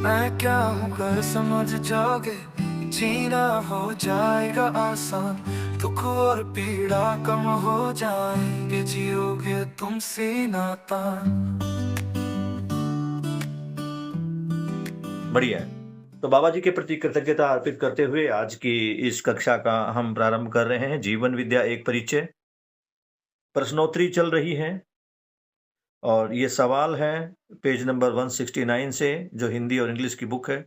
मैं क्या हूँ कर समझ जाओगे, जीना हो जाएगा आसान, दुख और पीड़ा कम हो जाएंगे, जियोगे तुम सीना तान। बढ़िया है। तो बाबा जी के प्रति कृतज्ञता अर्पित करते हुए आज की इस कक्षा का हम प्रारंभ कर रहे हैं। जीवन विद्या एक परिचय, प्रश्नोत्तरी चल रही है और ये सवाल है पेज नंबर 169 से, जो हिंदी और इंग्लिश की बुक है।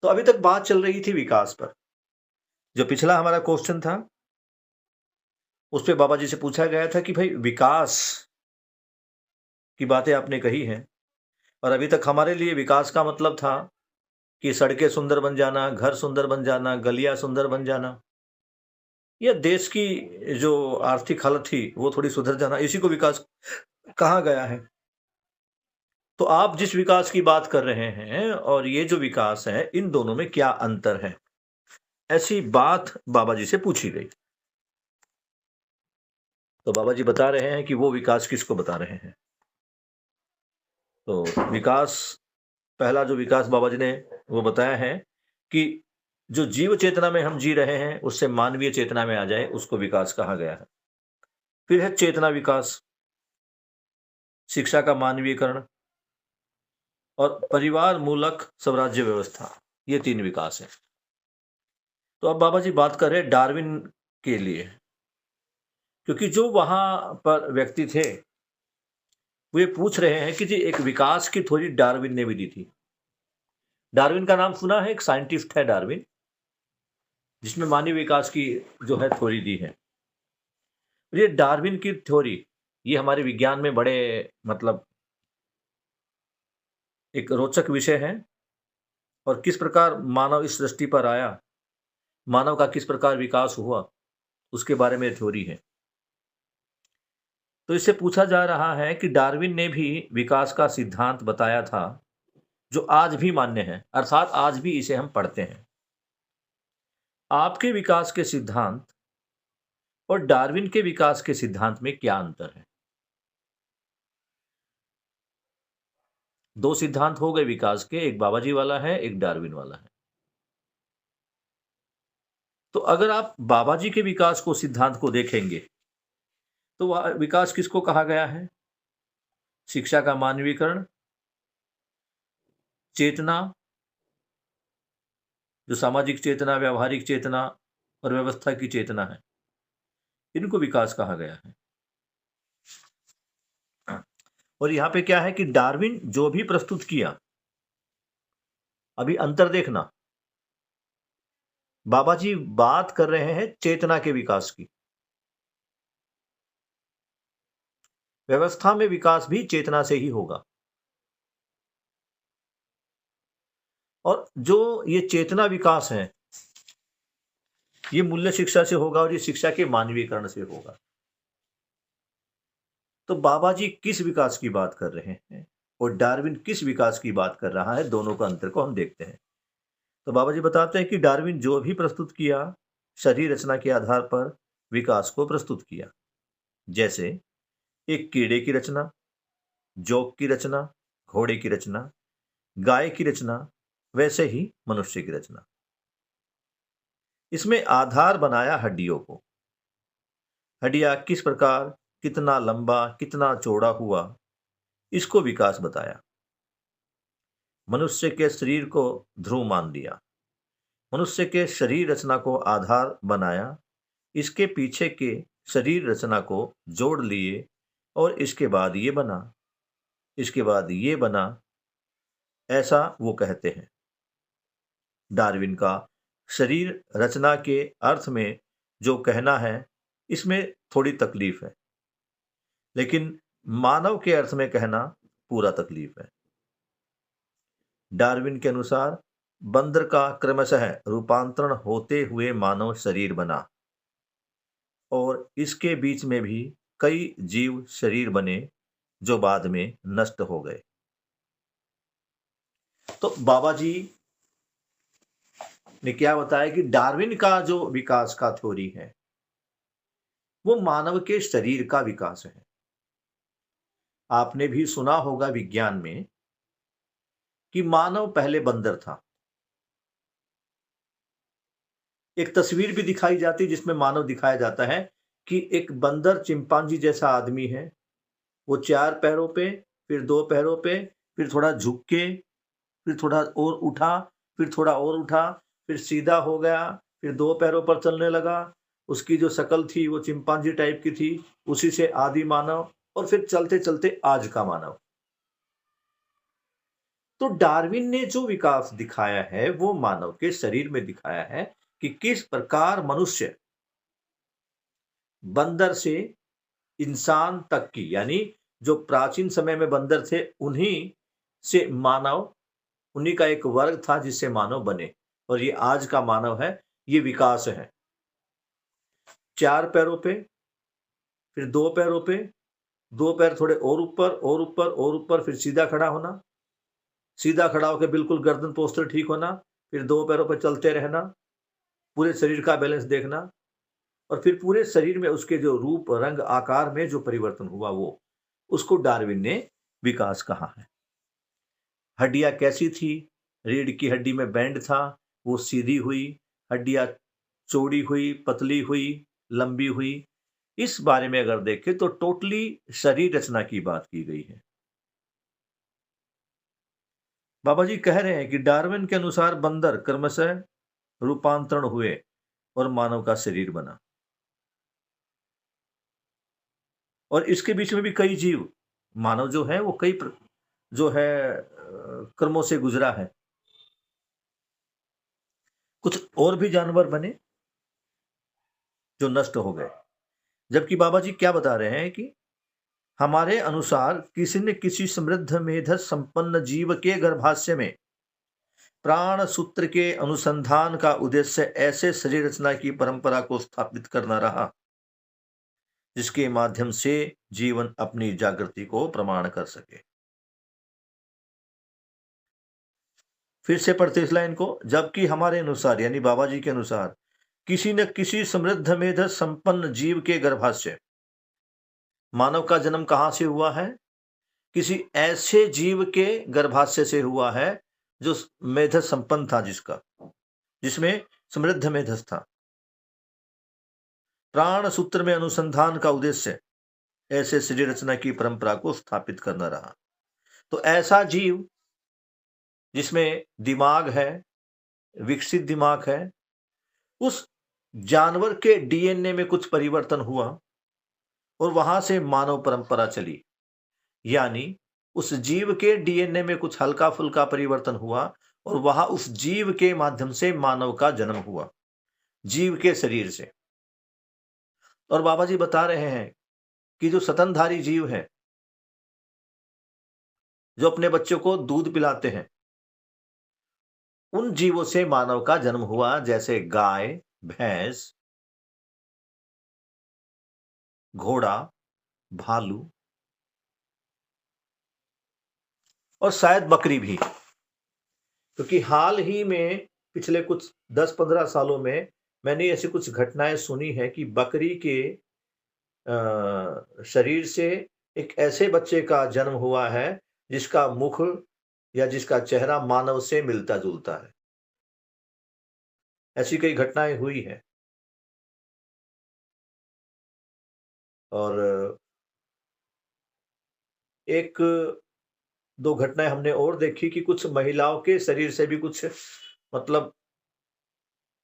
तो अभी तक बात चल रही थी विकास पर। जो पिछला हमारा क्वेश्चन था उस पे बाबा जी से पूछा गया था कि भाई विकास की बातें आपने कही हैं, और अभी तक हमारे लिए विकास का मतलब था कि सड़कें सुंदर बन जाना, घर सुंदर बन जाना, गलियां सुंदर बन जाना, या देश की जो आर्थिक हालत थी वो थोड़ी सुधर जाना, इसी को विकास कहा गया है। तो आप जिस विकास की बात कर रहे हैं और ये जो विकास है, इन दोनों में क्या अंतर है, ऐसी बात बाबा जी से पूछी गई। तो बाबा जी बता रहे हैं कि वो विकास किसको बता रहे हैं। तो विकास, पहला जो विकास बाबा जी ने वो बताया है कि जो जीव चेतना में हम जी रहे हैं उससे मानवीय चेतना में आ जाए, उसको विकास कहा गया है। फिर है चेतना विकास, शिक्षा का मानवीयकरण और परिवार मूलक स्वराज्य व्यवस्था, ये 3 विकास है। तो अब बाबा जी बात कर रहे हैं डार्विन के लिए, क्योंकि जो वहां पर व्यक्ति थे वो ये पूछ रहे हैं कि जी एक विकास की थ्योरी डार्विन ने भी दी थी। डार्विन का नाम सुना है? एक साइंटिस्ट है डार्विन, जिसमें मानवीय विकास की जो है थ्योरी दी है। ये डार्विन की थ्योरी, ये हमारे विज्ञान में बड़े मतलब एक रोचक विषय है, और किस प्रकार मानव इस सृष्टि पर आया, मानव का किस प्रकार विकास हुआ, उसके बारे में थ्योरी है। तो इससे पूछा जा रहा है कि डार्विन ने भी विकास का सिद्धांत बताया था, जो आज भी मान्य है, अर्थात आज भी इसे हम पढ़ते हैं। आपके विकास के सिद्धांत और डार्विन के विकास के सिद्धांत में क्या अंतर है? 2 सिद्धांत हो गए विकास के, एक बाबा जी वाला है, एक डार्विन वाला है। तो अगर आप बाबा जी के विकास को सिद्धांत को देखेंगे तो वह विकास किसको कहा गया है? शिक्षा का मानवीकरण, चेतना, जो सामाजिक चेतना, व्यावहारिक चेतना और व्यवस्था की चेतना है, इनको विकास कहा गया है। और यहां पे क्या है कि डार्विन जो भी प्रस्तुत किया, अभी अंतर देखना, बाबा जी बात कर रहे हैं चेतना के विकास की। व्यवस्था में विकास भी चेतना से ही होगा, और जो ये चेतना विकास है ये मूल्य शिक्षा से होगा और ये शिक्षा के मानवीकरण से होगा। तो बाबा जी किस विकास की बात कर रहे हैं और डार्विन किस विकास की बात कर रहा है, दोनों का अंतर को हम देखते हैं। तो बाबा जी बताते हैं कि डार्विन जो भी प्रस्तुत किया, शरीर रचना के आधार पर विकास को प्रस्तुत किया। जैसे एक कीड़े की रचना, जोंक की रचना, घोड़े की रचना, गाय की रचना, वैसे ही मनुष्य की रचना। इसमें आधार बनाया हड्डियों को। हड्डियां किस प्रकार, कितना लंबा, कितना चौड़ा हुआ, इसको विकास बताया। मनुष्य के शरीर को ध्रुव मान दिया, मनुष्य के शरीर रचना को आधार बनाया, इसके पीछे के शरीर रचना को जोड़ लिए, और इसके बाद ये बना, इसके बाद ये बना, ऐसा वो कहते हैं। डार्विन का शरीर रचना के अर्थ में जो कहना है, इसमें थोड़ी तकलीफ है, लेकिन मानव के अर्थ में कहना पूरा तकलीफ है। डार्विन के अनुसार बंदर का क्रमशः रूपांतरण होते हुए मानव शरीर बना, और इसके बीच में भी कई जीव शरीर बने जो बाद में नष्ट हो गए। तो बाबा जी ने क्या बताया कि डार्विन का जो विकास का थ्योरी है वो मानव के शरीर का विकास है। आपने भी सुना होगा विज्ञान में कि मानव पहले बंदर था। एक तस्वीर भी दिखाई जाती जिसमें मानव दिखाया जाता है कि एक बंदर चिंपांजी जैसा आदमी है। वो 4 पैरों पे, फिर 2 पैरों पे, फिर थोड़ा झुक के, फिर थोड़ा और उठा, फिर थोड़ा और उठा, फिर सीधा हो गया, फिर 2 पैरों पर चलने लगा। उसकी जो शक्ल थी वो चिंपांजी टाइप की थी, उसी से आदि मानव, और फिर चलते-चलते आज का मानव। तो डार्विन ने जो विकास दिखाया है वो मानव के शरीर में दिखाया है कि किस प्रकार मनुष्य बंदर से इंसान तक की, यानी जो प्राचीन समय में बंदर थे उन्हीं से मानव, उन्हीं का एक वर्ग था जिससे मानव बने, और ये आज का मानव है। ये विकास है 4 पैरों पे, फिर 2 पैरों पे, 2 पैर थोड़े और ऊपर और ऊपर और ऊपर, फिर सीधा खड़ा होना, सीधा खड़ा होकर बिल्कुल गर्दन पोस्टर ठीक होना, फिर 2 पैरों पर चलते रहना, पूरे शरीर का बैलेंस देखना, और फिर पूरे शरीर में उसके जो रूप रंग आकार में जो परिवर्तन हुआ वो, उसको डार्विन ने विकास कहा है। हड्डियां कैसी थी? रीढ़ की हड्डी में बैंड था, वो सीधी हुई, हड्डियां चौड़ी हुई, पतली हुई, लंबी हुई। इस बारे में अगर देखें तो टोटली शरीर रचना की बात की गई है। बाबा जी कह रहे हैं कि डार्विन के अनुसार बंदर क्रमशः रूपांतरण हुए और मानव का शरीर बना, और इसके बीच में भी कई जीव, मानव जो है वो जो है क्रमों से गुजरा है। कुछ और भी जानवर बने जो नष्ट हो गए, जबकि बाबा जी क्या बता रहे हैं कि हमारे अनुसार किसी न किसी समृद्ध मेधस संपन्न जीव के गर्भाशय में प्राण सूत्र के अनुसंधान का उद्देश्य ऐसे शरीर रचना की परंपरा को स्थापित करना रहा जिसके माध्यम से जीवन अपनी जागृति को प्रमाण कर सके। फिर से पढ़ते इस लाइन को, जबकि हमारे अनुसार यानी बाबा जी के अनुसार किसी न किसी समृद्ध मेधस संपन्न जीव के गर्भाशय, मानव का जन्म कहां से हुआ है? किसी ऐसे जीव के गर्भाशय से हुआ है जो मेधस संपन्न था, जिसमें समृद्ध मेधस था। प्राण सूत्र में अनुसंधान का उद्देश्य ऐसे शरीर रचना की परंपरा को स्थापित करना रहा। तो ऐसा जीव जिसमें दिमाग है, विकसित दिमाग है, उस जानवर के डीएनए में कुछ परिवर्तन हुआ और वहां से मानव परंपरा चली। यानी उस जीव के डीएनए में कुछ हल्का फुल्का परिवर्तन हुआ और वहां उस जीव के माध्यम से मानव का जन्म हुआ, जीव के शरीर से। और बाबा जी बता रहे हैं कि जो स्तनधारी जीव है, जो अपने बच्चों को दूध पिलाते हैं, उन जीवों से मानव का जन्म हुआ, जैसे गाय, भैंस, घोड़ा, भालू और शायद बकरी भी। क्योंकि हाल ही में पिछले कुछ 10-15 सालों में मैंने ऐसी कुछ घटनाएं सुनी है कि बकरी के शरीर से एक ऐसे बच्चे का जन्म हुआ है जिसका मुख या जिसका चेहरा मानव से मिलता जुलता है। ऐसी कई घटनाएं हुई है। और एक दो घटनाएं हमने और देखी कि कुछ महिलाओं के शरीर से भी कुछ, मतलब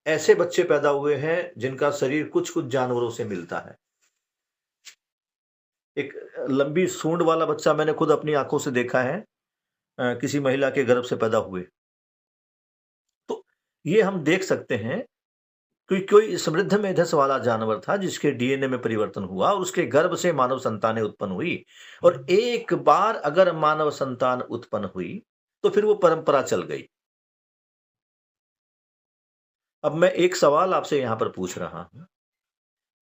ऐसे बच्चे पैदा हुए हैं जिनका शरीर कुछ कुछ जानवरों से मिलता है। एक लंबी सूंड वाला बच्चा मैंने खुद अपनी आंखों से देखा है, किसी महिला के गर्भ से पैदा हुए। तो ये हम देख सकते हैं कि कोई समृद्ध मेधस वाला जानवर था जिसके डीएनए में परिवर्तन हुआ और उसके गर्भ से मानव संतानें उत्पन्न हुई। और एक बार अगर मानव संतान उत्पन्न हुई तो फिर वो परंपरा चल गई। अब मैं एक सवाल आपसे यहां पर पूछ रहा हूं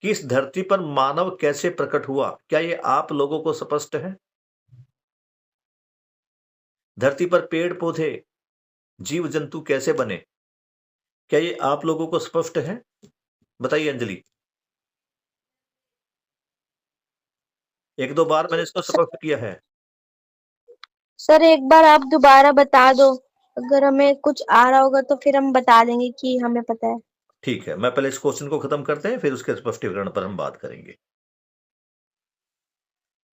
कि इस धरती पर मानव कैसे प्रकट हुआ? क्या ये आप लोगों को स्पष्ट है? धरती पर पेड़ पौधे, जीव जंतु कैसे बने? क्या ये आप लोगों को स्पष्ट है? बताइए अंजलि। एक दो बार मैंने इसको स्पष्ट किया है। सर एक बार आप दोबारा बता दो, अगर हमें कुछ आ रहा होगा तो फिर हम बता देंगे कि हमें पता है। ठीक है, मैं पहले इस क्वेश्चन को खत्म करते हैं, फिर उसके स्पष्टीकरण पर हम बात करेंगे।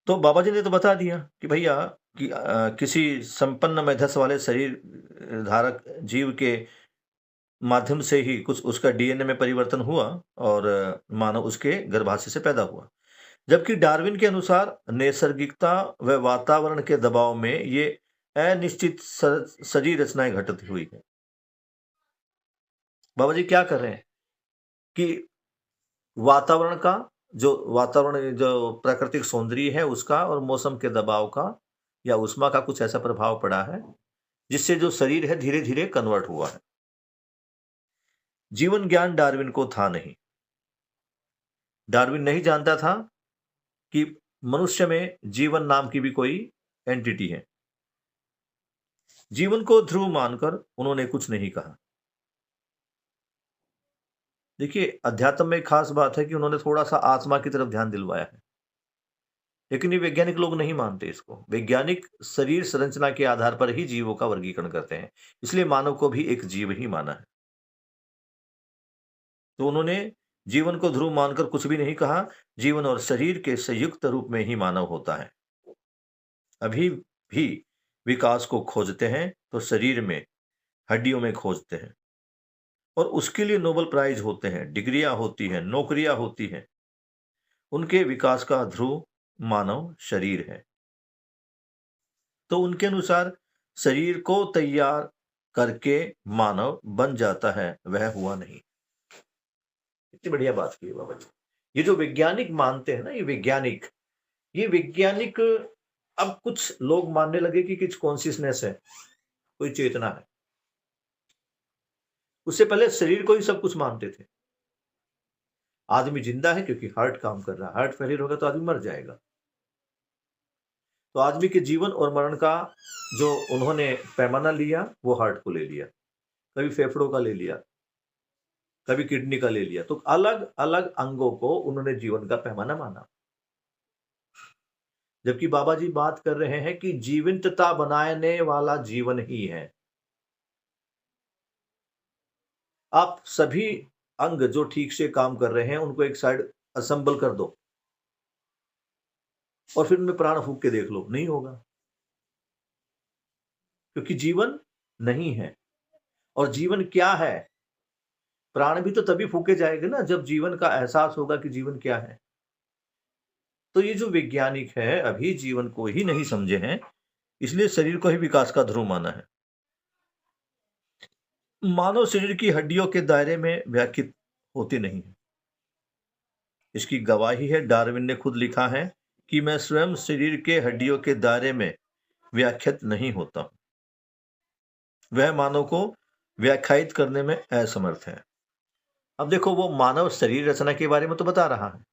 तो बाबा जी ने तो बता दिया कि भैया कि किसी संपन्न मेधस वाले शरीर धारक जीव के माध्यम से ही कुछ उसका डीएनए में परिवर्तन हुआ और मानव उसके गर्भाशय से पैदा हुआ। जबकि डार्विन के अनुसार नैसर्गिकता व वातावरण के दबाव में ये अनिश्चित शरीर रचनाएं घटित हुई है। बाबा जी क्या कर रहे हैं कि वातावरण का जो प्राकृतिक सौंदर्य है उसका और मौसम के दबाव का या उष्मा का कुछ ऐसा प्रभाव पड़ा है जिससे जो शरीर है धीरे धीरे कन्वर्ट हुआ है। जीवन ज्ञान डार्विन को था नहीं। डार्विन नहीं जानता था कि मनुष्य में जीवन नाम की भी कोई एंटिटी है। जीवन को ध्रुव मानकर उन्होंने कुछ नहीं कहा। देखिए, अध्यात्म में एक खास बात है कि उन्होंने थोड़ा सा आत्मा की तरफ ध्यान दिलवाया है, लेकिन ये वैज्ञानिक लोग नहीं मानते इसको। वैज्ञानिक शरीर संरचना के आधार पर ही जीवों का वर्गीकरण करते हैं, इसलिए मानव को भी एक जीव ही माना है। तो उन्होंने जीवन को ध्रुव मानकर कुछ भी नहीं कहा। जीवन और शरीर के संयुक्त रूप में ही मानव होता है। अभी भी विकास को खोजते हैं तो शरीर में, हड्डियों में खोजते हैं, और उसके लिए नोबेल प्राइज होते हैं, डिग्रियां होती हैं, नौकरियां होती हैं। उनके विकास का ध्रुव मानव शरीर है। तो उनके अनुसार शरीर को तैयार करके मानव बन जाता है, वह हुआ नहीं। इतनी बढ़िया बात की है बाबा जी। ये जो वैज्ञानिक मानते हैं ना, ये वैज्ञानिक अब कुछ लोग मानने लगे कि कुछ कॉन्शियसनेस है, कोई चेतना है। उससे पहले शरीर को ही सब कुछ मानते थे। आदमी जिंदा है क्योंकि हार्ट काम कर रहा है, हार्ट फेलियर होगा तो आदमी मर जाएगा। तो आदमी के जीवन और मरण का जो उन्होंने पैमाना लिया वो हार्ट को ले लिया, कभी फेफड़ों का ले लिया, कभी किडनी का ले लिया। तो अलग अलग अंगों को उन्होंने जीवन का पैमाना माना। जबकि बाबा जी बात कर रहे हैं कि जीवंतता बनाने वाला जीवन ही है। आप सभी अंग जो ठीक से काम कर रहे हैं उनको एक साइड असेंबल कर दो और फिर उनमें प्राण फूंक के देख लो, नहीं होगा, क्योंकि जीवन नहीं है। और जीवन क्या है? प्राण भी तो तभी फूके जाएंगे ना जब जीवन का एहसास होगा कि जीवन क्या है। तो ये जो वैज्ञानिक है अभी जीवन को ही नहीं समझे हैं, इसलिए शरीर को ही विकास का ध्रुव माना है। मानव शरीर की हड्डियों के दायरे में व्याख्यात होती नहीं है। इसकी गवाही है, डार्विन ने खुद लिखा है कि मैं स्वयं शरीर के हड्डियों के दायरे में व्याख्यात नहीं होता हूं। वह मानव को व्याख्यायित करने में असमर्थ है। अब देखो, वो मानव शरीर रचना के बारे में तो बता रहा है,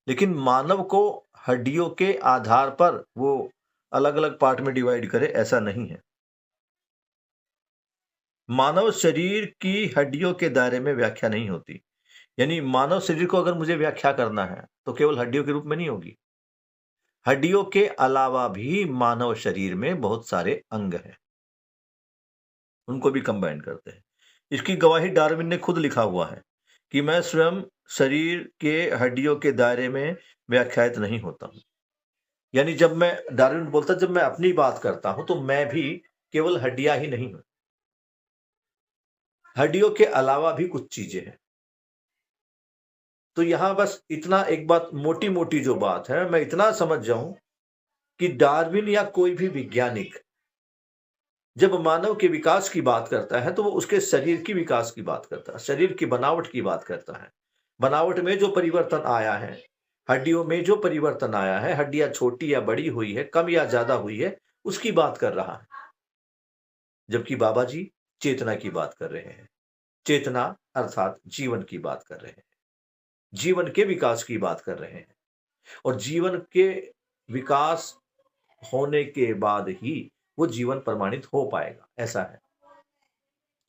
लेकिन मानव को हड्डियों के आधार पर वो अलग अलग पार्ट में डिवाइड करे, ऐसा नहीं है। मानव शरीर की हड्डियों के दायरे में व्याख्या नहीं होती। यानी मानव शरीर को अगर मुझे व्याख्या करना है तो केवल हड्डियों के रूप में नहीं होगी। हड्डियों के अलावा भी मानव शरीर में बहुत सारे अंग हैं, उनको भी कंबाइन करते हैं। इसकी गवाही डार्विन ने खुद लिखा हुआ है कि मैं स्वयं शरीर के हड्डियों के दायरे में व्याख्यात नहीं होता हूं। यानी जब मैं, डार्विन बोलता, जब मैं अपनी बात करता हूं तो मैं भी केवल हड्डियां ही नहीं हूं, हड्डियों के अलावा भी कुछ चीजें हैं। तो यहां बस इतना, एक बात मोटी मोटी जो बात है, मैं इतना समझ जाऊं कि डार्विन या कोई भी वैज्ञानिक जब मानव के विकास की बात करता है तो वो उसके शरीर की विकास की बात करता है, शरीर की बनावट की बात करता है। बनावट में जो परिवर्तन आया है, हड्डियों में जो परिवर्तन आया है, हड्डियां छोटी या बड़ी हुई है, कम या ज्यादा हुई है, उसकी बात कर रहा है। जबकि बाबा जी चेतना की बात कर रहे हैं। चेतना अर्थात जीवन की बात कर रहे हैं, जीवन के विकास की बात कर रहे हैं। और जीवन के विकास होने के बाद ही वो जीवन प्रमाणित हो पाएगा, ऐसा है।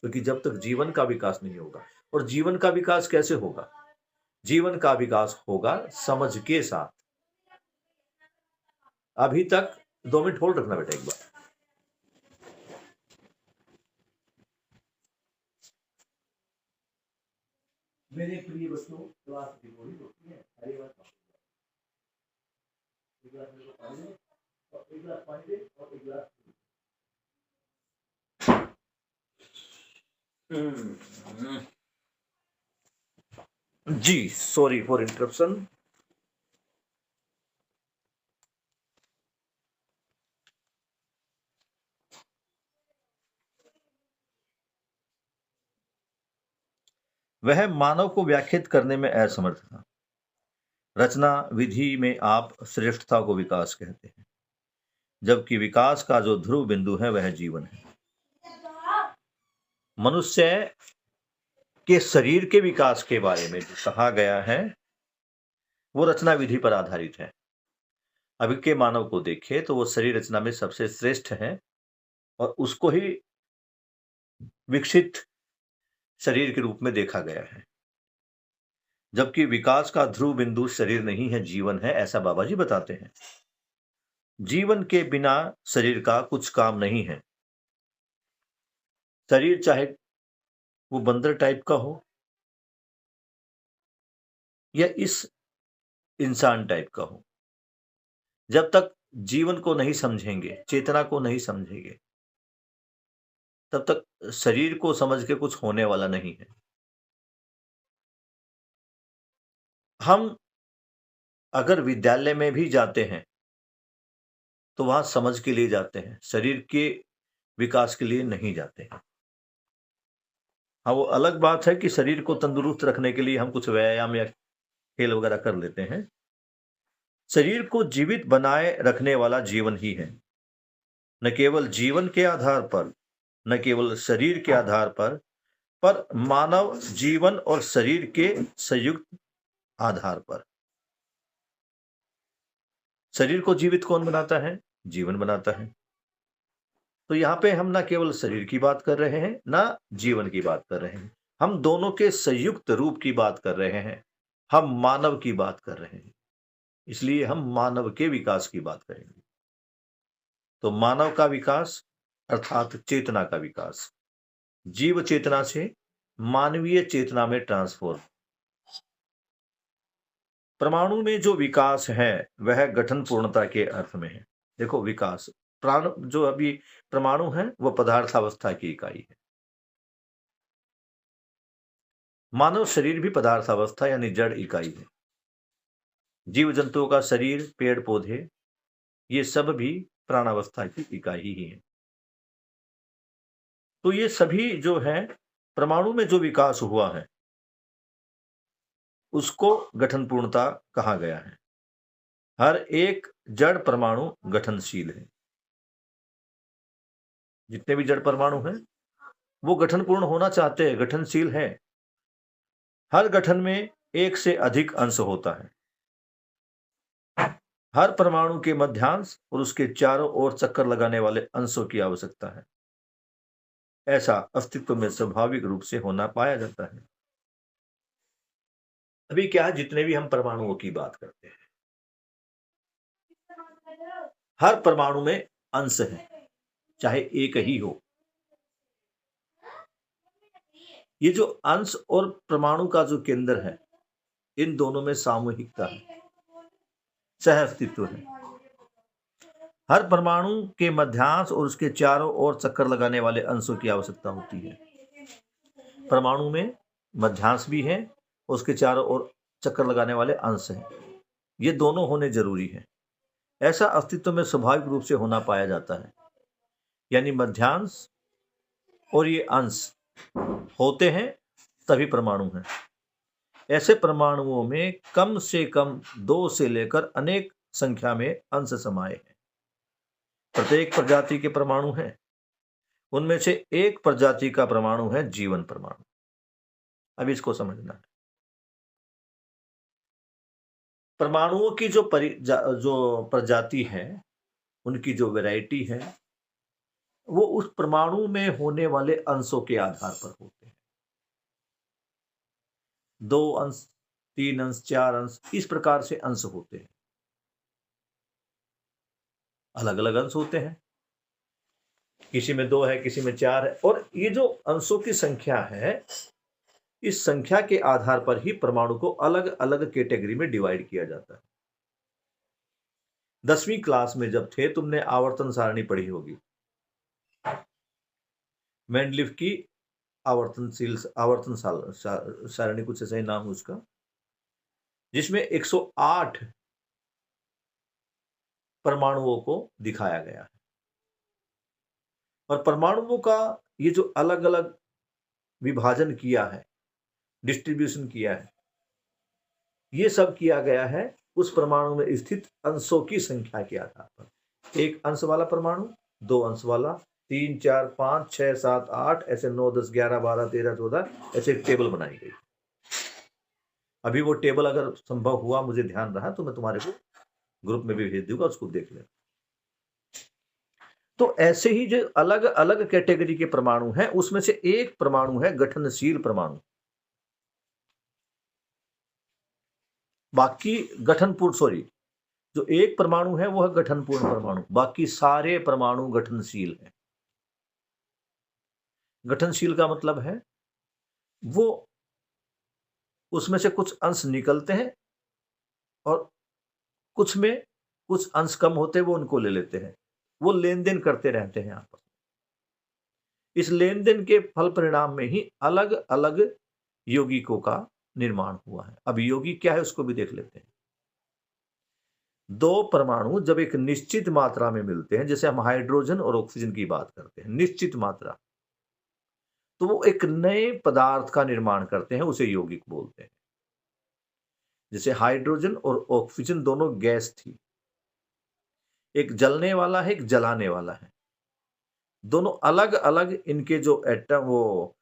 क्योंकि जब तक जीवन का विकास नहीं होगा, और जीवन का विकास कैसे होगा? जीवन का विकास होगा समझ के साथ। अभी तक 2 मिनट होल्ड रखना बेटा एक बार। मेरे प्रिय बच्चों, क्लास रिकॉर्डिंग होती है, हरी बात एक गिलास मेरे को पानी दे, और एक गिलास पानी दे, और एक गिलास जी सॉरी फॉर इंटरप्शन। वह मानव को व्याख्यात करने में असमर्थ था। रचना विधि में आप श्रेष्ठता को विकास कहते हैं, जबकि विकास का जो ध्रुव बिंदु है वह जीवन है। मनुष्य के शरीर के विकास के बारे में जो कहा गया है वो रचना विधि पर आधारित है। अभी के मानव को देखें तो वो शरीर रचना में सबसे श्रेष्ठ है और उसको ही विकसित शरीर के रूप में देखा गया है, जबकि विकास का ध्रुव बिंदु शरीर नहीं है, जीवन है, ऐसा बाबा जी बताते हैं। जीवन के बिना शरीर का कुछ काम नहीं है। शरीर चाहे वो बंदर टाइप का हो या इस इंसान टाइप का हो, जब तक जीवन को नहीं समझेंगे, चेतना को नहीं समझेंगे, तब तक शरीर को समझ के कुछ होने वाला नहीं है। हम अगर विद्यालय में भी जाते हैं तो वहां समझ के लिए जाते हैं, शरीर के विकास के लिए नहीं जाते हैं। हाँ, वो अलग बात है कि शरीर को तंदुरुस्त रखने के लिए हम कुछ व्यायाम या खेल वगैरह कर लेते हैं। शरीर को जीवित बनाए रखने वाला जीवन ही है, न केवल जीवन के आधार पर, न केवल शरीर के आधार पर मानव जीवन और शरीर के संयुक्त आधार पर। शरीर को जीवित कौन बनाता है? जीवन बनाता है। तो यहाँ पे हम ना केवल शरीर की बात कर रहे हैं, ना जीवन की बात कर रहे हैं, हम दोनों के संयुक्त रूप की बात कर रहे हैं, हम मानव की बात कर रहे हैं, इसलिए हम मानव के विकास की बात करेंगे। तो मानव का विकास अर्थात चेतना का विकास, जीव चेतना से मानवीय चेतना में ट्रांसफॉर्म। परमाणु में जो विकास है वह गठन पूर्णता के अर्थ में है। देखो विकास, प्राण जो अभी परमाणु है वो पदार्थावस्था की इकाई है। मानव शरीर भी पदार्थावस्था यानी जड़ इकाई है। जीव जंतुओं का शरीर, पेड़ पौधे, ये सब भी प्राणावस्था की इकाई ही है। तो ये सभी जो है परमाणु में जो विकास हुआ है उसको गठन पूर्णता कहा गया है। हर एक जड़ परमाणु गठनशील है। जितने भी जड़ परमाणु हैं वो गठनपूर्ण होना चाहते हैं, गठनशील है। हर गठन में एक से अधिक अंश होता है। हर परमाणु के मध्यांश और उसके चारों ओर चक्कर लगाने वाले अंशों की आवश्यकता है। ऐसा अस्तित्व में स्वाभाविक रूप से होना पाया जाता है। अभी क्या है, जितने भी हम परमाणुओं की बात करते हैं, हर परमाणु में अंश है, चाहे एक ही हो। ये जो अंश और परमाणु का जो केंद्र है, इन दोनों में सामूहिकता है, सह अस्तित्व है। हर परमाणु के मध्यांश और उसके चारों ओर चक्कर लगाने वाले अंशों की आवश्यकता होती है। परमाणु में मध्यांश भी है, उसके चारों ओर चक्कर लगाने वाले अंश हैं। ये दोनों होने जरूरी है। ऐसा अस्तित्व में स्वाभाविक रूप से होना पाया जाता है। यानी मध्यांश और ये अंश होते हैं तभी परमाणु हैं। ऐसे परमाणुओं में कम से कम 2 से लेकर अनेक संख्या में अंश समाये हैं। प्रत्येक प्रजाति के परमाणु हैं, उनमें से एक प्रजाति का परमाणु है जीवन परमाणु। अब इसको समझना है। परमाणुओं की जो प्रजाति है, उनकी जो वैरायटी है, वो उस परमाणु में होने वाले अंशों के आधार पर होते हैं। 2 अंश, 3 अंश, 4 अंश, इस प्रकार से अंश होते हैं। अलग अलग अंश होते हैं, किसी में 2 है, किसी में 4 है, और ये जो अंशों की संख्या है, इस संख्या के आधार पर ही परमाणु को अलग अलग कैटेगरी में डिवाइड किया जाता है। 10वीं क्लास में जब थे, तुमने आवर्तन सारणी पढ़ी होगी, मेंडलीव की आवर्तन सारणी, कुछ ऐसा ही नाम है उसका, जिसमें 108 परमाणुओं को दिखाया गया है। और परमाणुओं का ये जो अलग अलग विभाजन किया है, डिस्ट्रीब्यूशन किया है, ये सब किया गया है उस परमाणु में स्थित अंशों की संख्या के आधार पर। 1 अंश वाला परमाणु, 2 अंश वाला, 3, 4, 5, 6, 7, 8, ऐसे 9, 10, 11, 12, 13, 14, ऐसे एक टेबल बनाई गई। अभी वो टेबल अगर संभव हुआ, मुझे ध्यान रहा, तो मैं तुम्हारे को ग्रुप में भी भेज दूंगा, उसको देख लेना। तो ऐसे ही जो अलग अलग कैटेगरी के परमाणु हैं, उसमें से एक परमाणु है गठनशील परमाणु। बाकी जो एक परमाणु है वो है गठनपूर्ण परमाणु, बाकी सारे परमाणु गठनशील हैं। गठनशील का मतलब है वो उसमें से कुछ अंश निकलते हैं और कुछ में कुछ अंश कम होते हैं, वो उनको ले लेते हैं, वो लेन देन करते रहते हैं आपस में। इस लेन देन के फल परिणाम में ही अलग अलग यौगिकों का निर्माण हुआ है। अब यौगिक क्या है उसको भी देख लेते हैं। 2 परमाणु जब एक निश्चित मात्रा में मिलते हैं, जैसे हम हाइड्रोजन और ऑक्सीजन की बात करते हैं, निश्चित मात्रा, तो वो एक नए पदार्थ का निर्माण करते हैं, उसे यौगिक बोलते हैं। जैसे हाइड्रोजन और ऑक्सीजन दोनों गैस थी, एक जलने वाला है, एक जलाने वाला है, दोनों अलग अलग इनके जो एटम, वो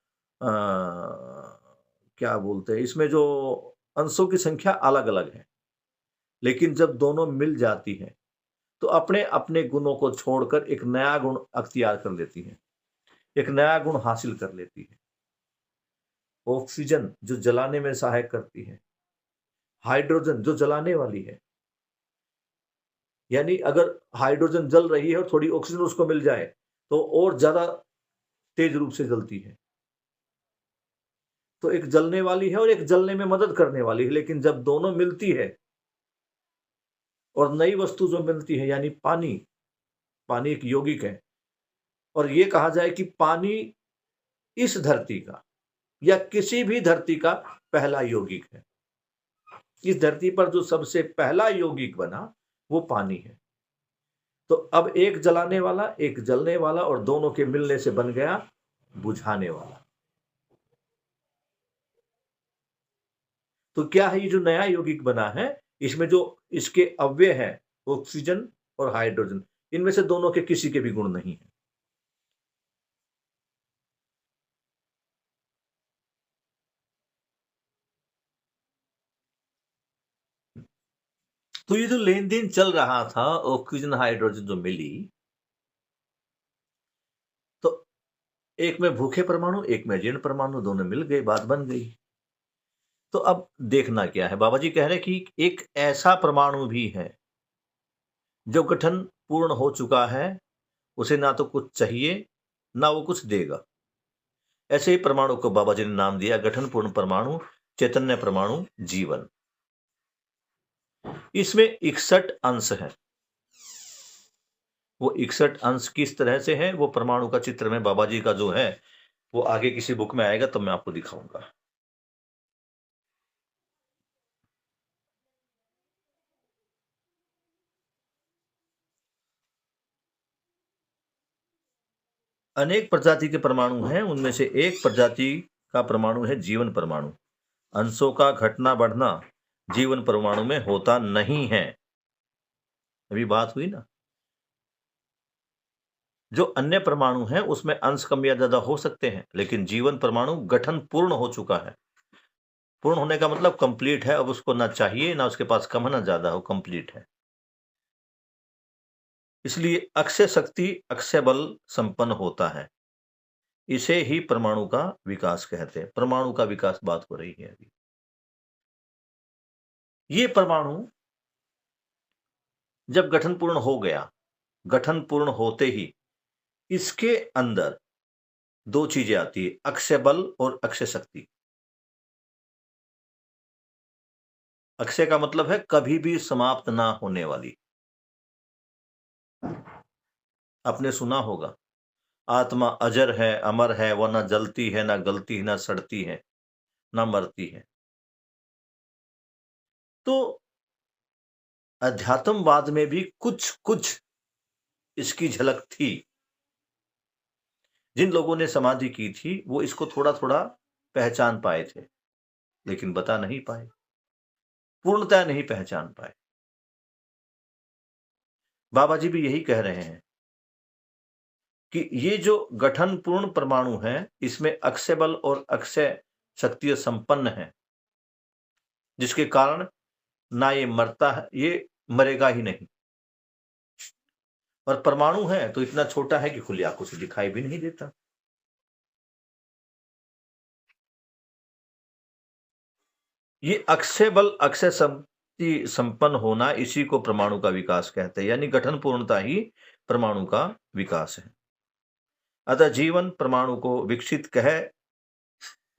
क्या बोलते हैं, इसमें जो अंशों की संख्या अलग अलग है, लेकिन जब दोनों मिल जाती है तो अपने अपने गुणों को छोड़कर एक नया गुण अख्तियार कर लेती है, एक नया गुण हासिल कर लेती है। ऑक्सीजन जो जलाने में सहायक करती है, हाइड्रोजन जो जलाने वाली है, यानी अगर हाइड्रोजन जल रही है और थोड़ी ऑक्सीजन उसको मिल जाए तो और ज्यादा तेज रूप से जलती है। तो एक जलने वाली है और एक जलने में मदद करने वाली है, लेकिन जब दोनों मिलती है और नई वस्तु जो मिलती है, यानी पानी एक यौगिक है, और ये कहा जाए कि पानी इस धरती का या किसी भी धरती का पहला यौगिक है। इस धरती पर जो सबसे पहला यौगिक बना वो पानी है। तो अब एक जलाने वाला, एक जलने वाला, और दोनों के मिलने से बन गया बुझाने वाला। तो क्या है ये जो नया यौगिक बना है, इसमें जो इसके अव्यय है ऑक्सीजन और हाइड्रोजन, इनमें से दोनों के किसी के भी गुण नहीं है। तो ये जो लेन देन चल रहा था, ऑक्सीजन हाइड्रोजन जो मिली, तो एक में भूखे परमाणु, एक में जीर्ण परमाणु, दोनों मिल गए, बात बन गई। तो अब देखना क्या है, बाबा जी कह रहे कि एक ऐसा परमाणु भी है जो गठन पूर्ण हो चुका है, उसे ना तो कुछ चाहिए ना वो कुछ देगा। ऐसे ही परमाणु को बाबा जी ने नाम दिया गठन पूर्ण परमाणु, चैतन्य परमाणु, जीवन। इसमें 61 अंश है। वो 61 अंश किस तरह से है, वो परमाणु का चित्र में बाबा जी का जो है वो आगे किसी बुक में आएगा, तो मैं आपको दिखाऊंगा। अनेक प्रजाति के परमाणु हैं, उनमें से एक प्रजाति का परमाणु है जीवन परमाणु। अंशों का घटना बढ़ना जीवन परमाणु में होता नहीं है। अभी बात हुई ना, जो अन्य परमाणु हैं उसमें अंश कम या ज्यादा हो सकते हैं, लेकिन जीवन परमाणु गठन पूर्ण हो चुका है। पूर्ण होने का मतलब कंप्लीट है, अब उसको ना चाहिए ना उसके पास कम है ना ज्यादा हो, कंप्लीट है। इसलिए अक्षय शक्ति, अक्षय बल संपन्न होता है। इसे ही परमाणु का विकास कहते हैं। परमाणु का विकास बात हो रही है अभी। ये परमाणु जब गठन पूर्ण हो गया गठन पूर्ण होते ही इसके अंदर दो चीजें आती है, अक्षय बल और अक्षय शक्ति। अक्षय का मतलब है कभी भी समाप्त ना होने वाली। आपने सुना होगा, आत्मा अजर है, अमर है, वह ना जलती है, ना गलती है, ना सड़ती है, ना मरती है। तो अध्यात्मवाद में भी कुछ कुछ इसकी झलक थी। जिन लोगों ने समाधि की थी वो इसको थोड़ा थोड़ा पहचान पाए थे, लेकिन बता नहीं पाए, पूर्णतः नहीं पहचान पाए। बाबा जी भी यही कह रहे हैं कि ये जो गठन पूर्ण परमाणु है, इसमें अक्षय बल और अक्षय शक्ति संपन्न है, जिसके कारण ना ये मरता है, ये मरेगा ही नहीं। और परमाणु है तो इतना छोटा है कि खुली आंखों से दिखाई भी नहीं देता। ये अक्षय बल अक्षय शक्ति संपन्न होना, इसी को परमाणु का विकास कहते हैं, यानी गठन पूर्णता ही परमाणु का विकास है। अतः जीवन परमाणु को विकसित कह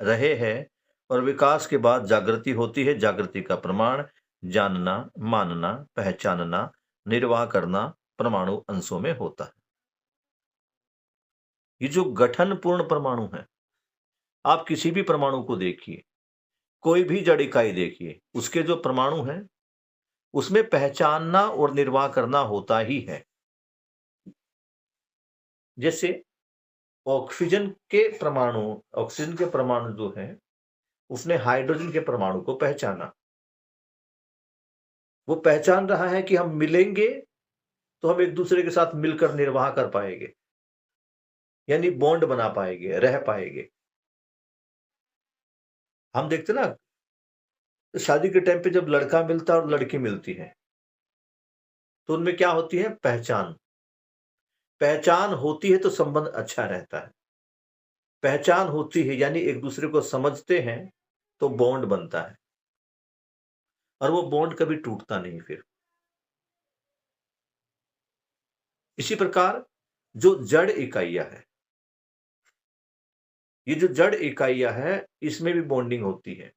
रहे हैं और विकास के बाद जागृति होती है। जागृति का प्रमाण जानना, मानना, पहचानना, निर्वाह करना परमाणु अंशों में होता है। ये जो गठन पूर्ण परमाणु है, आप किसी भी परमाणु को देखिए, कोई भी जड़ इकाई देखिए, उसके जो परमाणु हैं उसमें पहचानना और निर्वाह करना होता ही है। जैसे ऑक्सीजन के परमाणु जो है, उसने हाइड्रोजन के परमाणु को पहचाना। वो पहचान रहा है कि हम मिलेंगे तो हम एक दूसरे के साथ मिलकर निर्वाह कर पाएंगे, यानी बॉन्ड बना पाएंगे, रह पाएंगे। हम देखते ना, शादी के टाइम पे जब लड़का मिलता है और लड़की मिलती है, तो उनमें क्या होती है? पहचान। पहचान होती है तो संबंध अच्छा रहता है। पहचान होती है यानी एक दूसरे को समझते हैं तो बॉन्ड बनता है, और वो बॉन्ड कभी टूटता नहीं। फिर इसी प्रकार जो जड़ इकाइयां है, ये जो जड़ इकाइयां है, इसमें भी बॉन्डिंग होती है।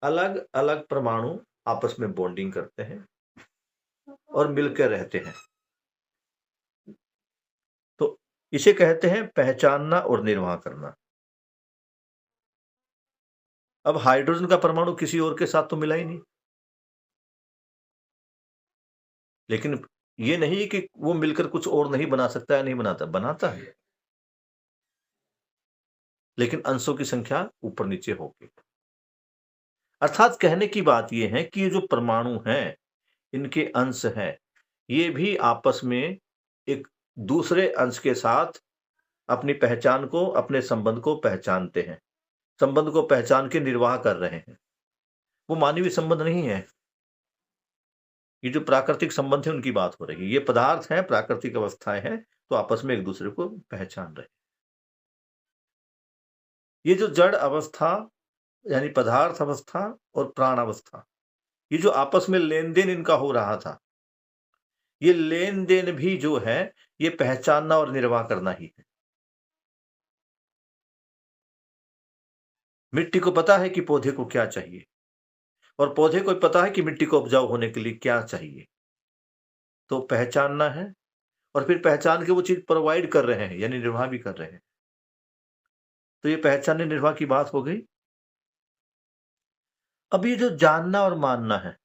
अलग अलग परमाणु आपस में बॉन्डिंग करते हैं और मिलकर रहते हैं, तो इसे कहते हैं पहचानना और निर्वाह करना। अब हाइड्रोजन का परमाणु किसी और के साथ तो मिला ही नहीं, लेकिन ये नहीं कि वो मिलकर कुछ और नहीं बना सकता है, नहीं बनाता, बनाता है, लेकिन अंशों की संख्या ऊपर नीचे होगी। अर्थात कहने की बात यह है कि ये जो परमाणु हैं, इनके अंश हैं, ये भी आपस में एक दूसरे अंश के साथ अपनी पहचान को, अपने संबंध को पहचानते हैं, संबंध को पहचान के निर्वाह कर रहे हैं। वो मानवीय संबंध नहीं है, ये जो प्राकृतिक संबंध है उनकी बात हो रही है। ये पदार्थ है, प्राकृतिक अवस्थाएं हैं, तो आपस में एक दूसरे को पहचान रहे। ये जो जड़ अवस्था यानी पदार्थ अवस्था और प्राण अवस्था, ये जो आपस में लेन देन इनका हो रहा था, ये लेन देन भी जो है ये पहचानना और निर्वाह करना ही है। मिट्टी को पता है कि पौधे को क्या चाहिए, और पौधे को पता है कि मिट्टी को उपजाऊ होने के लिए क्या चाहिए, तो पहचानना है और फिर पहचान के वो चीज प्रोवाइड कर रहे हैं, यानी निर्वाह भी कर रहे हैं। तो ये पहचानने निर्वाह की बात हो गई। अब ये जो जानना और मानना है,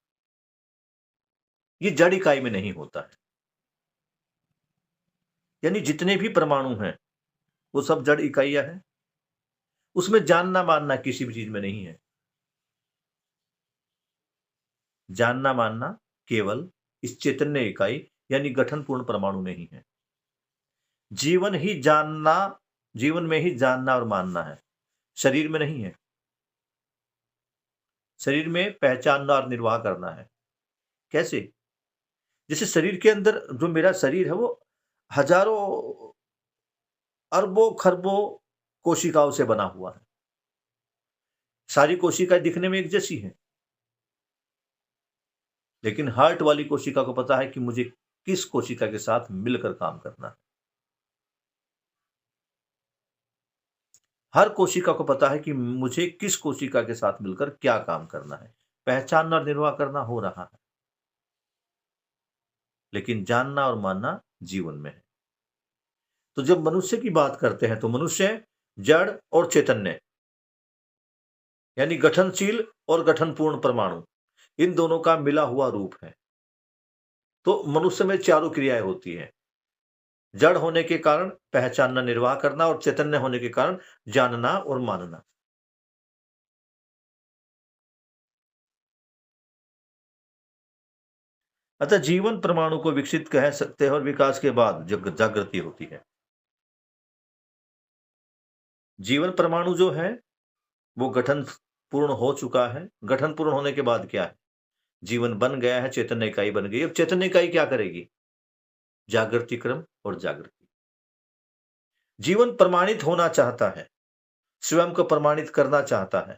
ये जड़ इकाई में नहीं होता है, यानी जितने भी परमाणु हैं वो सब जड़ इकाइयां हैं, उसमें जानना मानना किसी भी चीज में नहीं है। जानना मानना केवल इस चैतन्य इकाई यानी गठन पूर्ण परमाणु में ही है। जीवन ही जानना, जीवन में ही जानना और मानना है, शरीर में नहीं है। शरीर में पहचानना और निर्वाह करना है। कैसे? जैसे शरीर के अंदर जो मेरा शरीर है वो हजारों अरबों खरबों कोशिकाओं से बना हुआ है। सारी कोशिकाएं दिखने में एक जैसी हैं, लेकिन हार्ट वाली कोशिका को पता है कि मुझे किस कोशिका के साथ मिलकर काम करना है। हर कोशिका को पता है कि मुझे किस कोशिका के साथ मिलकर क्या काम करना है। पहचानना और निर्वाह करना हो रहा है, लेकिन जानना और मानना जीवन में है। तो जब मनुष्य की बात करते हैं तो मनुष्य जड़ और चैतन्य यानी गठनशील और गठनपूर्ण परमाणु, इन दोनों का मिला हुआ रूप है। तो मनुष्य में चारों क्रियाएं होती हैं। जड़ होने के कारण पहचानना निर्वाह करना, और चैतन्य होने के कारण जानना और मानना। अतः जीवन परमाणु को विकसित कह सकते हैं, और विकास के बाद जागृति होती है। जीवन परमाणु जो है वो गठन पूर्ण हो चुका है। गठन पूर्ण होने के बाद क्या है? जीवन बन गया है, चैतन्य इकाई बन गई। अब चैतन्य इकाई क्या करेगी? जागृति क्रम और जागृति। जीवन प्रमाणित होना चाहता है, स्वयं को प्रमाणित करना चाहता है।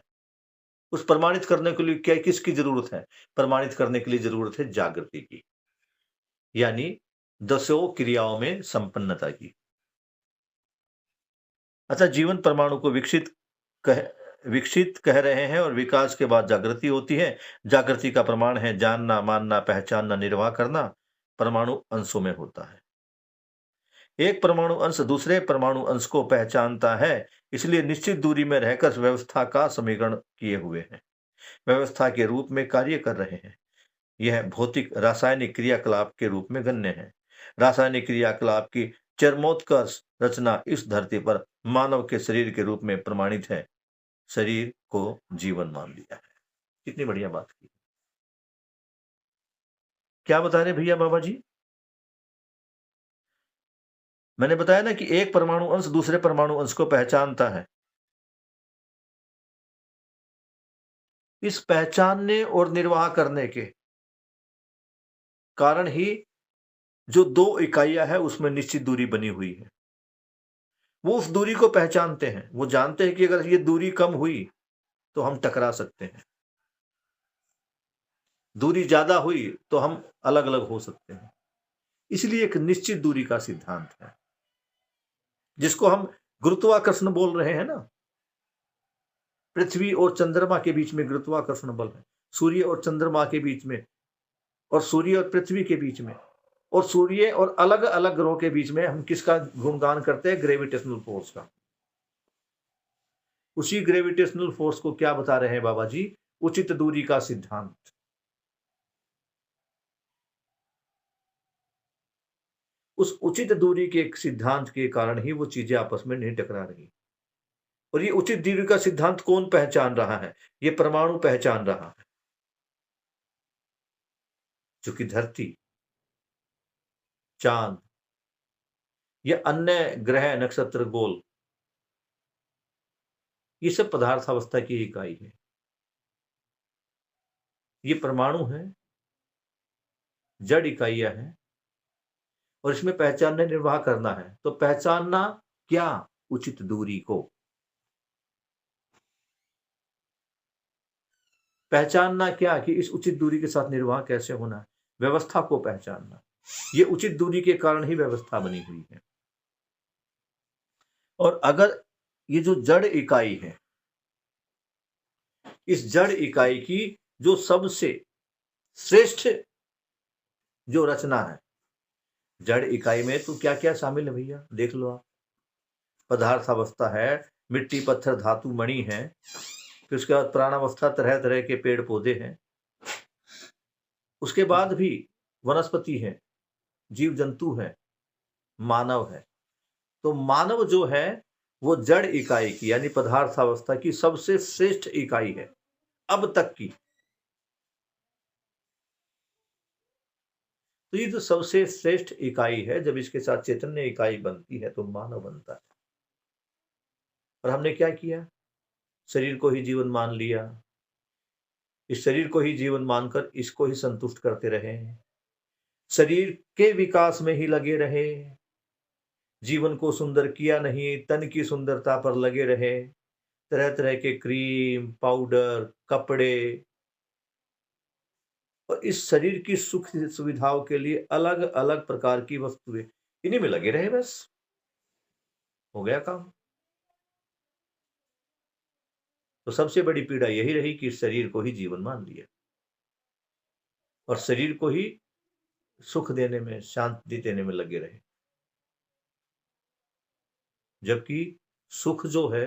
उस प्रमाणित करने के लिए क्या किसकी जरूरत है? प्रमाणित करने के लिए जरूरत है जागृति की, यानी 10 क्रियाओं में संपन्नता की। अच्छा, जीवन परमाणु को विकसित कह रहे हैं, और विकास के बाद जागृति होती है। जागृति का प्रमाण है जानना, मानना, पहचानना, निर्वाह करना। परमाणु अंशों में होता है। एक परमाणु अंश दूसरे परमाणु अंश को पहचानता है, इसलिए निश्चित दूरी में रहकर व्यवस्था का समीकरण किए हुए हैं, व्यवस्था के रूप में कार्य कर रहे हैं। यह भौतिक रासायनिक क्रियाकलाप के रूप में गण्य है। रासायनिक क्रियाकलाप की चरमोत्कर्ष रचना इस धरती पर मानव के शरीर के रूप में प्रमाणित है। शरीर को जीवन मान लिया है। कितनी बढ़िया बात की। क्या बता रहे भैया बाबा जी? मैंने बताया ना कि एक परमाणु अंश दूसरे परमाणु अंश को पहचानता है। इस पहचानने और निर्वाह करने के कारण ही जो 2 इकाइयां है उसमें निश्चित दूरी बनी हुई है। वो उस दूरी को पहचानते हैं। वो जानते हैं कि अगर ये दूरी कम हुई तो हम टकरा सकते हैं, दूरी ज्यादा हुई तो हम अलग अलग हो सकते हैं। इसलिए एक निश्चित दूरी का सिद्धांत है, जिसको हम गुरुत्वाकर्षण बोल रहे हैं ना। पृथ्वी और चंद्रमा के बीच में गुरुत्वाकर्षण बल है, सूर्य और चंद्रमा के बीच में, और सूर्य और पृथ्वी के बीच में, और सूर्य और अलग अलग ग्रहों के बीच में हम किसका गुणगान करते हैं? ग्रेविटेशनल फोर्स का। उसी ग्रेविटेशनल फोर्स को क्या बता रहे हैं बाबा जी? उचित दूरी का सिद्धांत। उस उचित दूरी के सिद्धांत के कारण ही वो चीजें आपस में नहीं टकरा रही। और ये उचित दूरी का सिद्धांत कौन पहचान रहा है? ये परमाणु पहचान रहा है, जो कि धरती, चांद या अन्य ग्रह, नक्षत्र, गोल, ये सब पदार्थावस्था की इकाई है। ये परमाणु है, जड़ इकाइयां हैं, और इसमें पहचानना निर्वाह करना है। तो पहचानना क्या? उचित दूरी को। पहचानना क्या? कि इस उचित दूरी के साथ निर्वाह कैसे होना है। व्यवस्था को पहचानना। ये उचित दूरी के कारण ही व्यवस्था बनी हुई है। और अगर ये जो जड़ इकाई है, इस जड़ इकाई की जो सबसे श्रेष्ठ जो रचना है, जड़ इकाई में तो क्या क्या शामिल है भैया? देख लो आप। पदार्थावस्था है, मिट्टी, पत्थर, धातु, मणि है। फिर उसके बाद प्राणावस्था, तरह तरह के पेड़ पौधे हैं। उसके बाद भी वनस्पति है, जीव जंतु है, मानव है। तो मानव जो है वो जड़ इकाई की यानी पदार्थावस्था की सबसे श्रेष्ठ इकाई है अब तक की। तो ये जो सबसे श्रेष्ठ इकाई है, जब इसके साथ चैतन्य इकाई बनती है तो मानव बनता है। और हमने क्या किया? शरीर को ही जीवन मान लिया। इस शरीर को ही जीवन मानकर इसको ही संतुष्ट करते रहे, शरीर के विकास में ही लगे रहे, जीवन को सुंदर किया नहीं, तन की सुंदरता पर लगे रहे। तरह तरह के क्रीम, पाउडर, कपड़े और इस शरीर की सुख सुविधाओं के लिए अलग अलग प्रकार की वस्तुएं, इन्हीं में लगे रहे, बस हो गया काम। तो सबसे बड़ी पीड़ा यही रही कि शरीर को ही जीवन मान लिया और शरीर को ही सुख देने में, शांति देने में लगे रहे, जबकि सुख जो है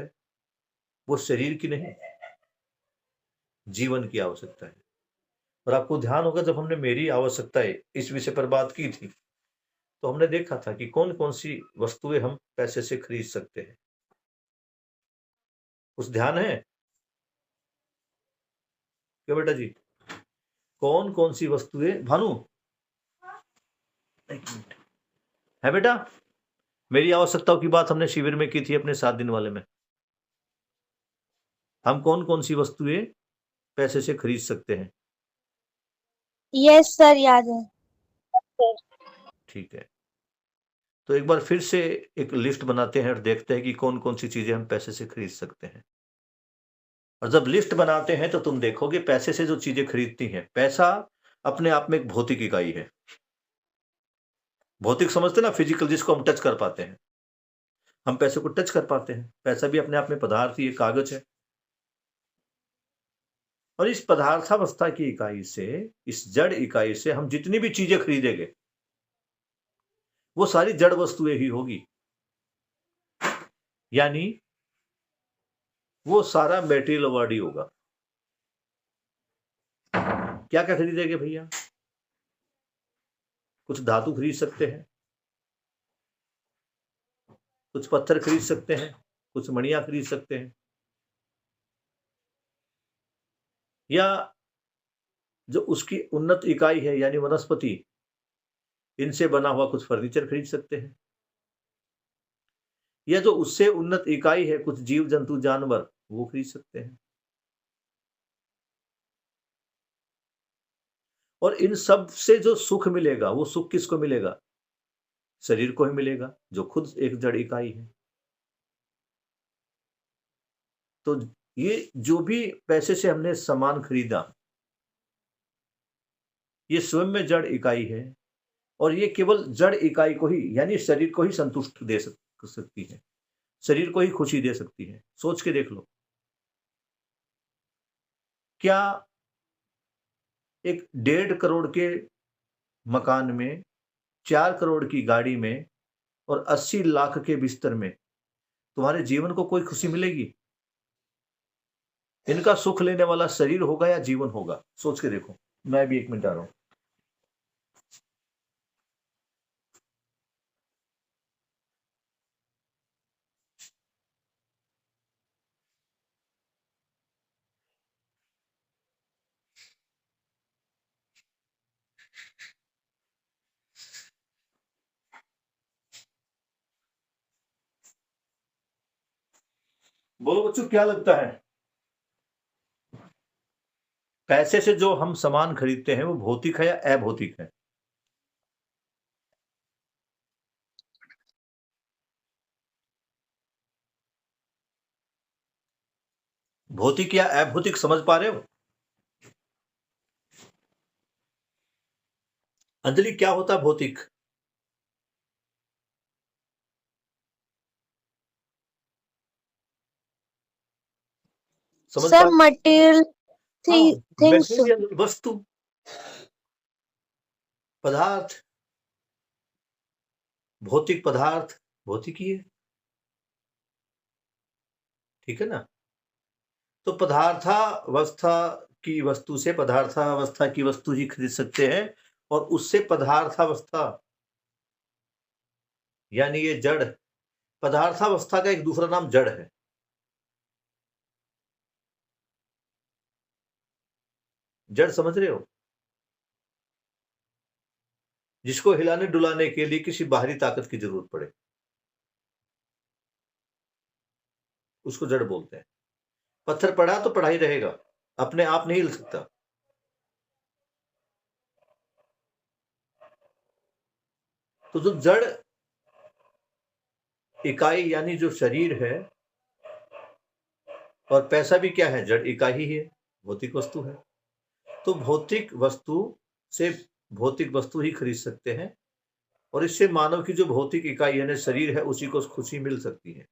वो शरीर की नहीं, जीवन की आवश्यकता है। और आपको ध्यान होगा, जब हमने मेरी आवश्यकताएं इस विषय पर बात की थी, तो हमने देखा था कि कौन कौन सी वस्तुएं हम पैसे से खरीद सकते हैं। कुछ ध्यान है क्या बेटा जी? कौन कौन सी वस्तुएं, भानु एक मिनट, है बेटा? मेरी आवश्यकताओं की बात हमने शिविर में की थी अपने 7 दिन वाले में। हम कौन कौन सी वस्तुएं पैसे से खरीद सकते हैं? यस सर, याद है। ठीक है, तो एक बार फिर से एक लिस्ट बनाते हैं और देखते हैं कि कौन कौन सी चीजें हम पैसे से खरीद सकते हैं। और जब लिस्ट बनाते हैं तो तुम देखोगे पैसे से जो चीजें खरीदती हैं, पैसा अपने आप में एक भौतिक इकाई है। भौतिक समझते ना, फिजिकल, जिसको हम टच कर पाते हैं। हम पैसे को टच कर पाते हैं। पैसा भी अपने आप में पदार्थ ही, कागज है। और इस पदार्थावस्था की इकाई से, इस जड़ इकाई से हम जितनी भी चीजें खरीदेंगे वो सारी जड़ वस्तुएं ही होगी, यानी वो सारा मेटेरियल वर्ड ही होगा। क्या क्या खरीदेंगे भैया? कुछ धातु खरीद सकते हैं, कुछ पत्थर खरीद सकते हैं, कुछ मणियां खरीद सकते हैं, या जो उसकी उन्नत इकाई है यानी वनस्पति, इनसे बना हुआ कुछ फर्नीचर खरीद सकते हैं, या जो उससे उन्नत इकाई है कुछ जीव जंतु जानवर, वो खरीद सकते हैं। और इन सब से जो सुख मिलेगा, वो सुख किसको मिलेगा? शरीर को ही मिलेगा, जो खुद एक जड़ इकाई है। तो ये जो भी पैसे से हमने सामान खरीदा, ये स्वयं में जड़ इकाई है, और ये केवल जड़ इकाई को ही, यानी शरीर को ही संतुष्ट दे सकती है, शरीर को ही खुशी दे सकती है। सोच के देख लो, क्या एक 1.5 करोड़ के मकान में, 4 करोड़ की गाड़ी में और 80 लाख के बिस्तर में तुम्हारे जीवन को कोई खुशी मिलेगी? इनका सुख लेने वाला शरीर होगा या जीवन होगा? सोच के देखो। मैं भी 1 मिनट आ रहा हूं। बोलो बच्चों, क्या लगता है, पैसे से जो हम सामान खरीदते हैं वो भौतिक है या अभौतिक है? भौतिक या अभौतिक समझ पा रहे हो? अंजलि, क्या होता है भौतिक? समझ पा सर रहे? Material things. मटेरियल, वस्तु, पदार्थ, भौतिक पदार्थ, भौतिक ही है, ठीक है ना? तो पदार्थावस्था की वस्तु से पदार्थावस्था की वस्तु ही खरीद सकते हैं, और उससे पदार्थावस्था यानी ये जड़, पदार्थावस्था का एक दूसरा नाम जड़ है। जड़ समझ रहे हो? जिसको हिलाने डुलाने के लिए किसी बाहरी ताकत की जरूरत पड़े, उसको जड़ बोलते हैं। पत्थर पड़ा तो पड़ा ही रहेगा, अपने आप नहीं हिल सकता। तो जो जड़ इकाई यानी जो शरीर है, और पैसा भी क्या है? जड़ इकाई ही है, भौतिक वस्तु है। तो भौतिक वस्तु से भौतिक वस्तु ही खरीद सकते हैं, और इससे मानव की जो भौतिक इकाई यानी शरीर है उसी को खुशी मिल सकती है।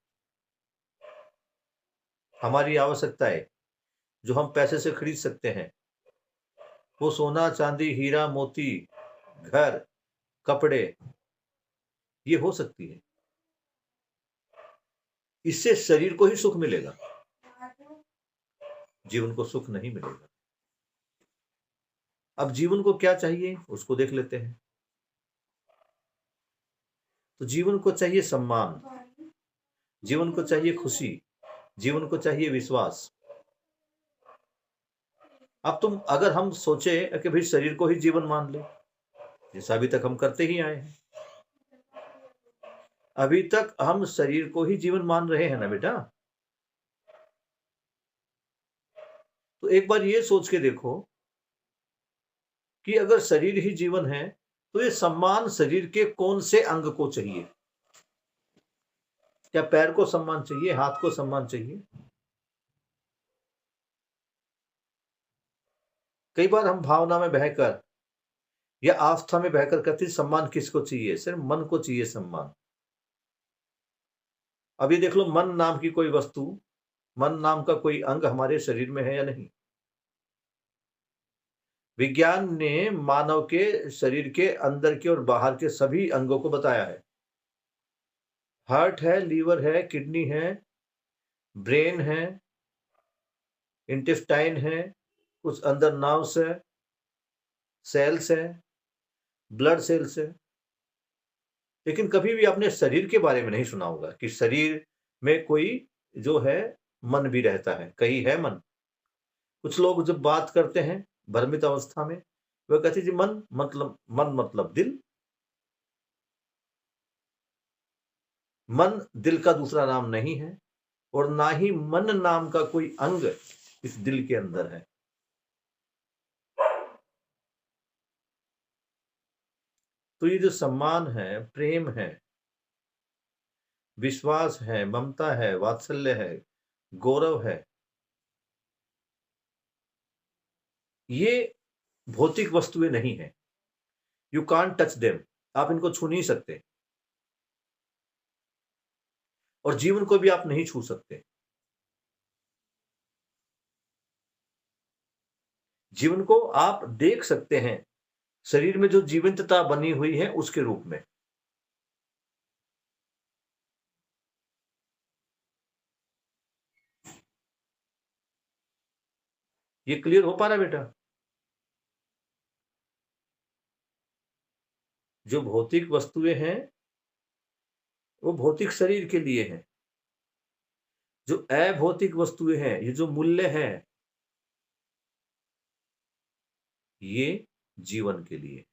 हमारी आवश्यकताएं जो हम पैसे से खरीद सकते हैं, वो सोना, चांदी, हीरा, मोती, घर, कपड़े, ये हो सकती है। इससे शरीर को ही सुख मिलेगा, जीवन को सुख नहीं मिलेगा। अब जीवन को क्या चाहिए उसको देख लेते हैं। तो जीवन को चाहिए सम्मान, जीवन को चाहिए खुशी, जीवन को चाहिए विश्वास। अब तुम अगर हम सोचे कि भाई शरीर को ही जीवन मान ले, जैसा अभी तक हम करते ही आए हैं, अभी तक हम शरीर को ही जीवन मान रहे हैं ना बेटा। तो एक बार ये सोच के देखो कि अगर शरीर ही जीवन है तो ये सम्मान शरीर के कौन से अंग को चाहिए? क्या पैर को सम्मान चाहिए, हाथ को सम्मान चाहिए? कई बार हम भावना में बहकर या आस्था में बहकर कहते हैं सम्मान किसको चाहिए? सिर्फ मन को चाहिए सम्मान। अभी देख लो, मन नाम की कोई वस्तु, मन नाम का कोई अंग हमारे शरीर में है या नहीं? विज्ञान ने मानव के शरीर के अंदर के और बाहर के सभी अंगों को बताया है। हार्ट है, लीवर है, किडनी है, ब्रेन है, इंटेस्टाइन है, कुछ अंदर नर्व्स है, सेल्स है, ब्लड सेल्स है। लेकिन कभी भी आपने शरीर के बारे में नहीं सुना होगा कि शरीर में कोई जो है मन भी रहता है। कहीं है मन? कुछ लोग जब बात करते हैं भ्रमित अवस्था में, वह कहते जी मन मतलब दिल। मन दिल का दूसरा नाम नहीं है, और ना ही मन नाम का कोई अंग इस दिल के अंदर है। तो ये जो सम्मान है, प्रेम है, विश्वास है, ममता है, वात्सल्य है, गौरव है, ये भौतिक वस्तुएं नहीं है। यू कांट टच देम, आप इनको छू नहीं सकते, और जीवन को भी आप नहीं छू सकते। जीवन को आप देख सकते हैं शरीर में जो जीवंतता बनी हुई है उसके रूप में। ये क्लियर हो पा रहा है बेटा? जो भौतिक वस्तुएं हैं वो भौतिक शरीर के लिए हैं। जो अभौतिक वस्तुएं हैं, ये जो मूल्य है, ये जीवन के लिए।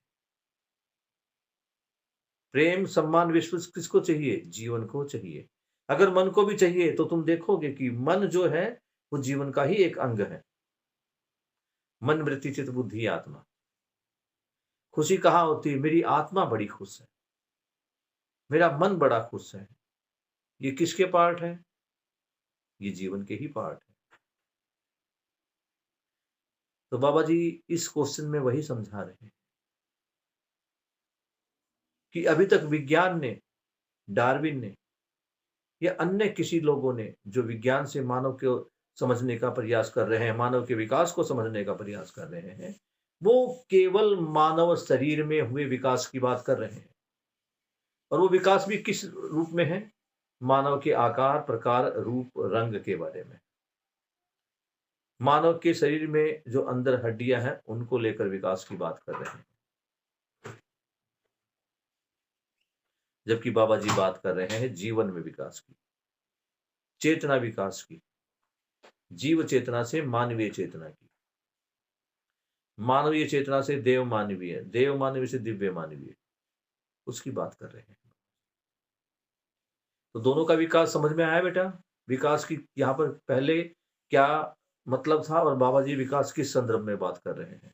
प्रेम, सम्मान, विश्वास किसको चाहिए? जीवन को चाहिए। अगर मन को भी चाहिए तो तुम देखोगे कि मन जो है वो जीवन का ही एक अंग है। मन, वृत्ति, चित्त, बुद्धि, आत्मा। खुशी कहाँ होती है? मेरी आत्मा बड़ी खुश है, मेरा मन बड़ा खुश है। ये किसके पार्ट है? ये जीवन के ही पार्ट है। तो बाबा जी इस क्वेश्चन में वही समझा रहे हैं कि अभी तक विज्ञान ने, डार्विन ने या अन्य किसी लोगों ने जो विज्ञान से मानव को समझने का प्रयास कर रहे हैं, मानव के विकास को समझने का प्रयास कर रहे हैं, वो केवल मानव शरीर में हुए विकास की बात कर रहे हैं। और वो विकास भी किस रूप में है? मानव के आकार, प्रकार, रूप, रंग के बारे में। मानव के शरीर में जो अंदर हड्डियां हैं उनको लेकर विकास की बात कर रहे हैं, जबकि बाबा जी बात कर रहे हैं जीवन में विकास की, चेतना विकास की, जीव चेतना से मानवीय चेतना की, मानवीय चेतना से देव मानवीय, देव मानवीय से दिव्य मानवीय, उसकी बात कर रहे हैं। तो दोनों का विकास समझ में आया बेटा? विकास की यहाँ पर पहले क्या मतलब था और बाबा जी विकास किस संदर्भ में बात कर रहे हैं?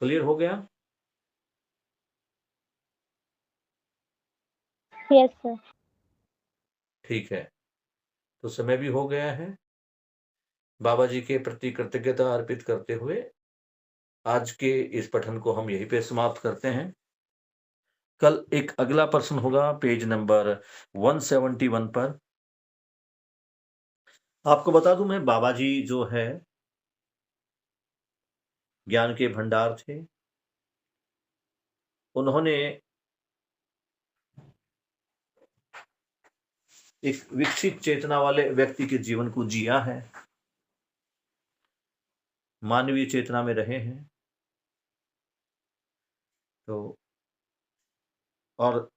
क्लियर हो गया? Yes sir. ठीक है, तो समय भी हो गया है। बाबा जी के प्रति कृतज्ञता अर्पित करते हुए आज के इस पठन को हम यहीं पे समाप्त करते हैं। कल एक अगला प्रश्न होगा पेज नंबर 171 पर। आपको बता दूं मैं, बाबा जी जो है ज्ञान के भंडार थे। उन्होंने एक विकसित चेतना वाले व्यक्ति के जीवन को जिया है, मानवीय चेतना में रहे हैं। तो और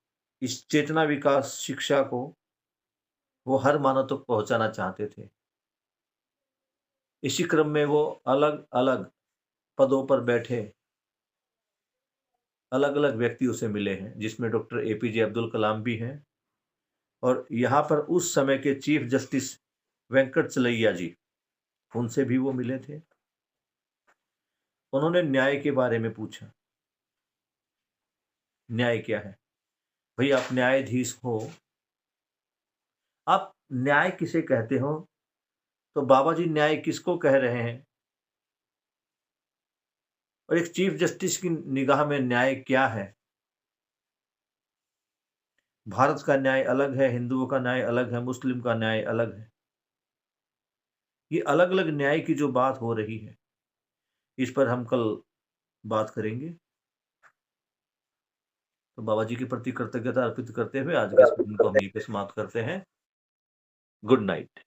इस चेतना विकास शिक्षा को वो हर मानव तक पहुंचाना चाहते थे। इसी क्रम में वो अलग अलग पदों पर बैठे अलग अलग व्यक्तियों से मिले हैं, जिसमें डॉक्टर एपीजे अब्दुल कलाम भी हैं। और यहाँ पर उस समय के चीफ जस्टिस वेंकटचलैया जी, उनसे भी वो मिले थे। उन्होंने न्याय के बारे में पूछा, न्याय क्या है भाई? आप न्यायाधीश हो, आप न्याय किसे कहते हो? तो बाबा जी न्याय किसको कह रहे हैं, और एक चीफ जस्टिस की निगाह में न्याय क्या है? भारत का न्याय अलग है, हिंदुओं का न्याय अलग है, मुस्लिम का न्याय अलग है। ये अलग अलग न्याय की जो बात हो रही है, इस पर हम कल बात करेंगे। तो बाबा जी के प्रति कृतज्ञता अर्पित करते हुए आज के इस दिन को हम यहीं पे समाप्त करते हैं। Good night.